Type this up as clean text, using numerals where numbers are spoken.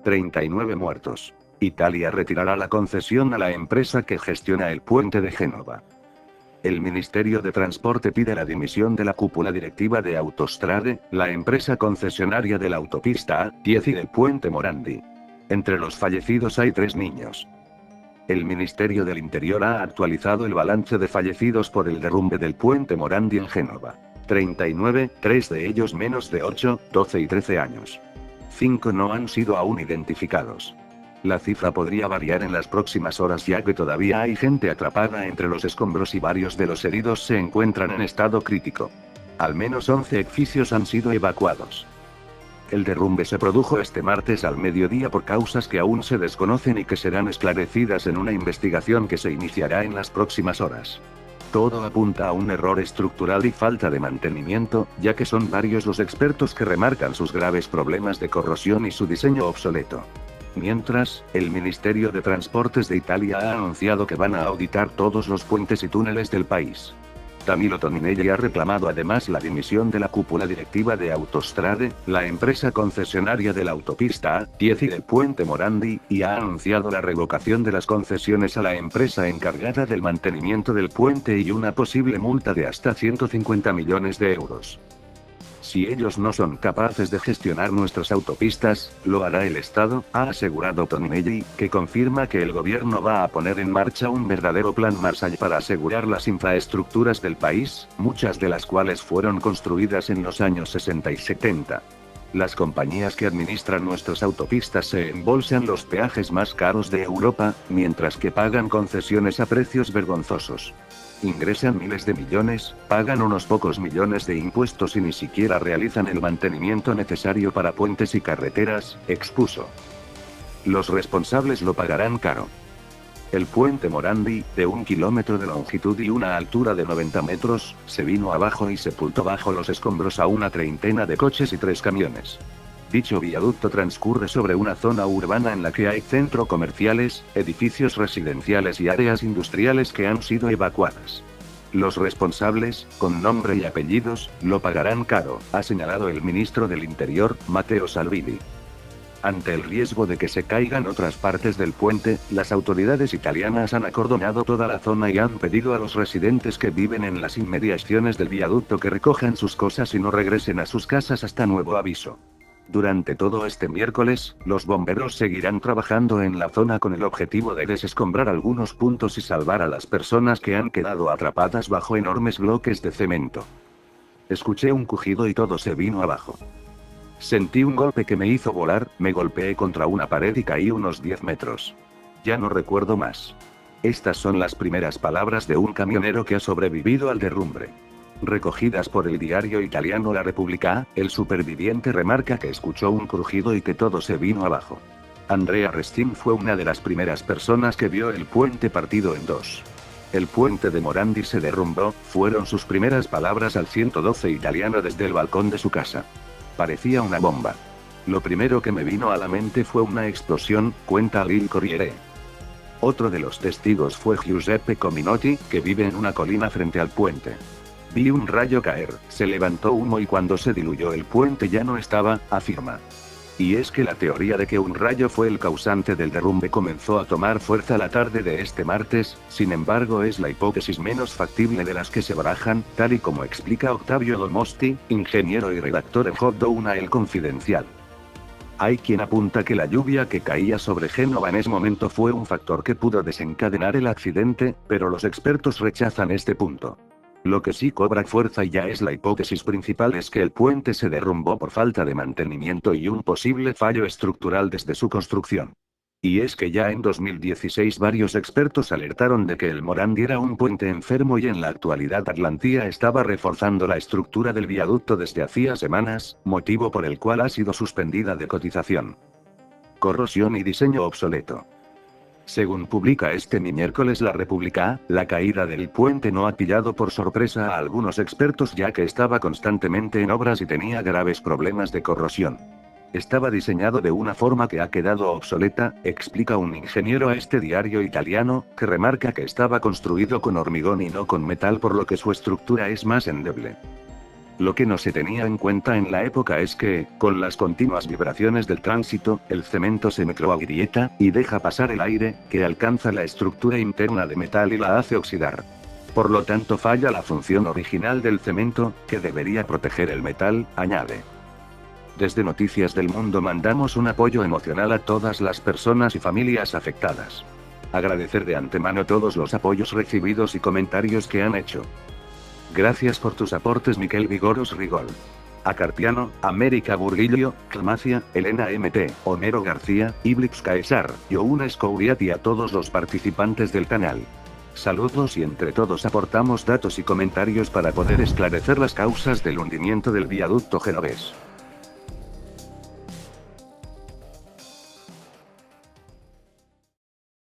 39 muertos. Italia retirará la concesión a la empresa que gestiona el puente de Génova. El Ministerio de Transporte pide la dimisión de la cúpula directiva de Autostrade, la empresa concesionaria de la autopista A10 y del puente Morandi. Entre los fallecidos hay 3 niños. El Ministerio del Interior ha actualizado el balance de fallecidos por el derrumbe del puente Morandi en Génova. 39, 3 de ellos menos de 8, 12 y 13 años. 5 no han sido aún identificados. La cifra podría variar en las próximas horas ya que todavía hay gente atrapada entre los escombros y varios de los heridos se encuentran en estado crítico. Al menos 11 edificios han sido evacuados. El derrumbe se produjo este martes al mediodía por causas que aún se desconocen y que serán esclarecidas en una investigación que se iniciará en las próximas horas. Todo apunta a un error estructural y falta de mantenimiento, ya que son varios los expertos que remarcan sus graves problemas de corrosión y su diseño obsoleto. Mientras, el Ministerio de Transportes de Italia ha anunciado que van a auditar todos los puentes y túneles del país. Danilo Toninelli ha reclamado además la dimisión de la cúpula directiva de Autostrade, la empresa concesionaria de la autopista A10 y del puente Morandi, y ha anunciado la revocación de las concesiones a la empresa encargada del mantenimiento del puente y una posible multa de hasta 150 millones de euros. Si ellos no son capaces de gestionar nuestras autopistas, lo hará el Estado, ha asegurado Toninelli, que confirma que el gobierno va a poner en marcha un verdadero plan Marshall para asegurar las infraestructuras del país, muchas de las cuales fueron construidas en los años 60 y 70. Las compañías que administran nuestras autopistas se embolsan los peajes más caros de Europa, mientras que pagan concesiones a precios vergonzosos. Ingresan miles de millones, pagan unos pocos millones de impuestos y ni siquiera realizan el mantenimiento necesario para puentes y carreteras, expuso. Los responsables lo pagarán caro. El puente Morandi, de 1 kilómetro de longitud y una altura de 90 metros, se vino abajo y sepultó bajo los escombros a una treintena de coches y 3 camiones. Dicho viaducto transcurre sobre una zona urbana en la que hay centros comerciales, edificios residenciales y áreas industriales que han sido evacuadas. Los responsables, con nombre y apellidos, lo pagarán caro, ha señalado el ministro del Interior, Matteo Salvini. Ante el riesgo de que se caigan otras partes del puente, las autoridades italianas han acordonado toda la zona y han pedido a los residentes que viven en las inmediaciones del viaducto que recojan sus cosas y no regresen a sus casas hasta nuevo aviso. Durante todo este miércoles, los bomberos seguirán trabajando en la zona con el objetivo de desescombrar algunos puntos y salvar a las personas que han quedado atrapadas bajo enormes bloques de cemento. Escuché un cogido y todo se vino abajo. Sentí un golpe que me hizo volar, me golpeé contra una pared y caí unos 10 metros. Ya no recuerdo más. Estas son las primeras palabras de un camionero que ha sobrevivido al derrumbe. Recogidas por el diario italiano La Repubblica, el superviviente remarca que escuchó un crujido y que todo se vino abajo. Andrea Restin fue una de las primeras personas que vio el puente partido en dos. El puente de Morandi se derrumbó, fueron sus primeras palabras al 112 italiano desde el balcón de su casa. Parecía una bomba. Lo primero que me vino a la mente fue una explosión, cuenta Il Corriere. Otro de los testigos fue Giuseppe Cominotti, que vive en una colina frente al puente. Vi un rayo caer, se levantó humo y cuando se diluyó el puente ya no estaba, afirma. Y es que la teoría de que un rayo fue el causante del derrumbe comenzó a tomar fuerza la tarde de este martes, sin embargo es la hipótesis menos factible de las que se barajan, tal y como explica Octavio Domosti, ingeniero y redactor en Hot Down El Confidencial. Hay quien apunta que la lluvia que caía sobre Génova en ese momento fue un factor que pudo desencadenar el accidente, pero los expertos rechazan este punto. Lo que sí cobra fuerza y ya es la hipótesis principal es que el puente se derrumbó por falta de mantenimiento y un posible fallo estructural desde su construcción. Y es que ya en 2016 varios expertos alertaron de que el Morandi era un puente enfermo y en la actualidad Atlantia estaba reforzando la estructura del viaducto desde hacía semanas, motivo por el cual ha sido suspendida de cotización. Corrosión y diseño obsoleto. Según publica este miércoles La Repubblica, la caída del puente no ha pillado por sorpresa a algunos expertos ya que estaba constantemente en obras y tenía graves problemas de corrosión. Estaba diseñado de una forma que ha quedado obsoleta, explica un ingeniero a este diario italiano, que remarca que estaba construido con hormigón y no con metal por lo que su estructura es más endeble. Lo que no se tenía en cuenta en la época es que, con las continuas vibraciones del tránsito, el cemento se microagrieta, y deja pasar el aire, que alcanza la estructura interna de metal y la hace oxidar. Por lo tanto falla la función original del cemento, que debería proteger el metal, añade. Desde Noticias del Mundo mandamos un apoyo emocional a todas las personas y familias afectadas. Agradecer de antemano todos los apoyos recibidos y comentarios que han hecho. Gracias por tus aportes Miquel Vigoros Rigol. A Carpiano, América Burguillo, Clamacia, Elena MT, Homero García, Iblix Caesar, Youna Scouriat y a todos los participantes del canal. Saludos y entre todos aportamos datos y comentarios para poder esclarecer las causas del hundimiento del viaducto genovés.